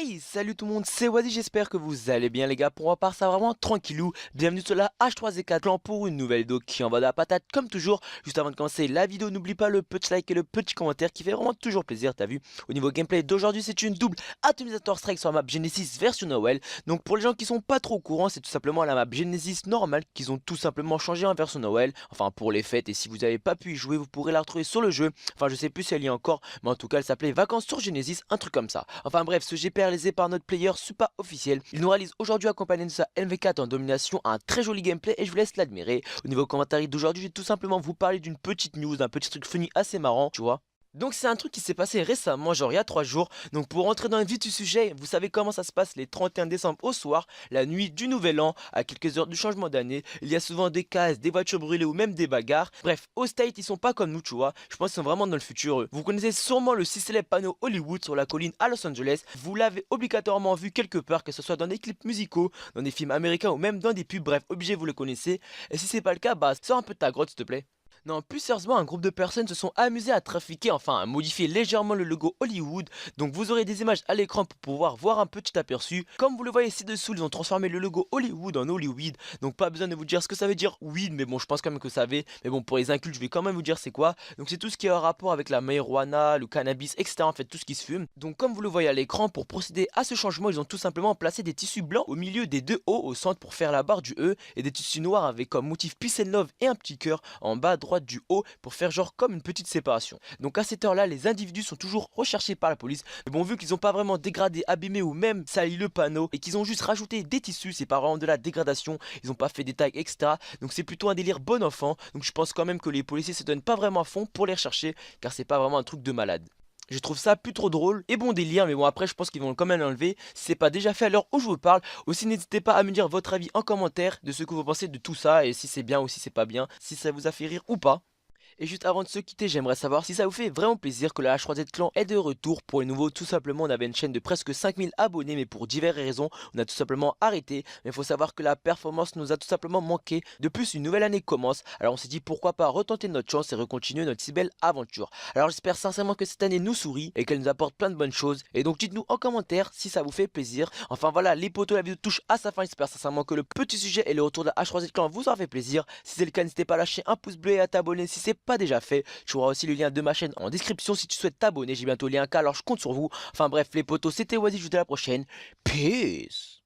Hey, salut tout le monde, c'est Wadi, j'espère que vous allez bien les gars. Pour ma part ça va vraiment tranquillou. Bienvenue sur la H3Z4 clan pour une nouvelle vidéo qui envoie de la patate comme toujours. Juste avant de commencer la vidéo, n'oublie pas le petit like et le petit commentaire qui fait vraiment toujours plaisir, t'as vu. Au niveau gameplay d'aujourd'hui, c'est une double atomisator strike sur la map Genesis version Noël. Donc pour les gens qui sont pas trop au courant, c'est tout simplement la map Genesis normale qu'ils ont tout simplement changé en version Noël. Enfin pour les fêtes, et si vous n'avez pas pu y jouer, vous pourrez la retrouver sur le jeu. Enfin je sais plus si elle y est encore, mais en tout cas elle s'appelait Vacances sur Genesis, un truc comme ça. Enfin bref, ce GP réalisé par notre player super officiel. Il nous réalise aujourd'hui accompagné de sa MV4 en domination un très joli gameplay et je vous laisse l'admirer. Au niveau commentaire d'aujourd'hui, je vais tout simplement vous parler d'une petite news, d'un petit truc funny assez marrant, tu vois. Donc c'est un truc qui s'est passé récemment, genre il y a 3 jours. Donc pour rentrer dans le vif du sujet, vous savez comment ça se passe les 31 décembre au soir, la nuit du nouvel an, à quelques heures du changement d'année. Il y a souvent des casses, des voitures brûlées ou même des bagarres. Bref, au State ils sont pas comme nous, tu vois. Je pense qu'ils sont vraiment dans le futur. Vous connaissez sûrement le si célèbre panneau Hollywood sur la colline à Los Angeles. Vous l'avez obligatoirement vu quelque part, que ce soit dans des clips musicaux, dans des films américains ou même dans des pubs. Bref, obligé vous le connaissez. Et si c'est pas le cas, bah sors un peu de ta grotte s'il te plaît. Non, plus sérieusement, un groupe de personnes se sont amusés à trafiquer, enfin à modifier légèrement le logo Hollywood. Donc vous aurez des images à l'écran pour pouvoir voir un petit aperçu. Comme vous le voyez ci-dessous, ils ont transformé le logo Hollywood en Hollyweed. Donc pas besoin de vous dire ce que ça veut dire weed, mais bon, je pense quand même que vous savez. Mais bon, pour les incultes, je vais quand même vous dire c'est quoi. Donc c'est tout ce qui est en rapport avec la marijuana, le cannabis, etc. En fait, tout ce qui se fume. Donc comme vous le voyez à l'écran, pour procéder à ce changement, ils ont tout simplement placé des tissus blancs au milieu des deux O au centre pour faire la barre du E. Et des tissus noirs avec comme motif peace and love et un petit cœur en bas à droite du haut pour faire genre comme une petite séparation. Donc à cette heure là les individus sont toujours recherchés par la police. Mais bon, vu qu'ils n'ont pas vraiment dégradé, abîmé ou même sali le panneau et qu'ils ont juste rajouté des tissus, c'est pas vraiment de la dégradation, ils n'ont pas fait des tags etc. Donc c'est plutôt un délire bon enfant. Donc je pense quand même que les policiers se donnent pas vraiment à fond pour les rechercher, car c'est pas vraiment un truc de malade. Je trouve ça plus trop drôle et bon délire, mais bon après je pense qu'ils vont quand même l'enlever si c'est pas déjà fait à l'heure où je vous parle. Aussi n'hésitez pas à me dire votre avis en commentaire de ce que vous pensez de tout ça et si c'est bien ou si c'est pas bien, si ça vous a fait rire ou pas. Et juste avant de se quitter, j'aimerais savoir si ça vous fait vraiment plaisir que la H3Z Clan est de retour. Pour les nouveaux, tout simplement, on avait une chaîne de presque 5000 abonnés, mais pour diverses raisons, on a tout simplement arrêté. Mais il faut savoir que la performance nous a tout simplement manqué. De plus, une nouvelle année commence, alors on s'est dit pourquoi pas retenter notre chance et recontinuer notre si belle aventure. Alors j'espère sincèrement que cette année nous sourit et qu'elle nous apporte plein de bonnes choses. Et donc dites-nous en commentaire si ça vous fait plaisir. Enfin voilà, les potos, la vidéo touche à sa fin. J'espère sincèrement que le petit sujet et le retour de la H3Z Clan vous aura fait plaisir. Si c'est le cas, n'hésitez pas à lâcher un pouce bleu et à t'abonner si c'est pas déjà fait. Tu auras aussi le lien de ma chaîne en description si tu souhaites t'abonner. J'ai bientôt les 1K, alors je compte sur vous. Enfin bref, les potos, c'était Oasis, je vous dis à la prochaine. Peace.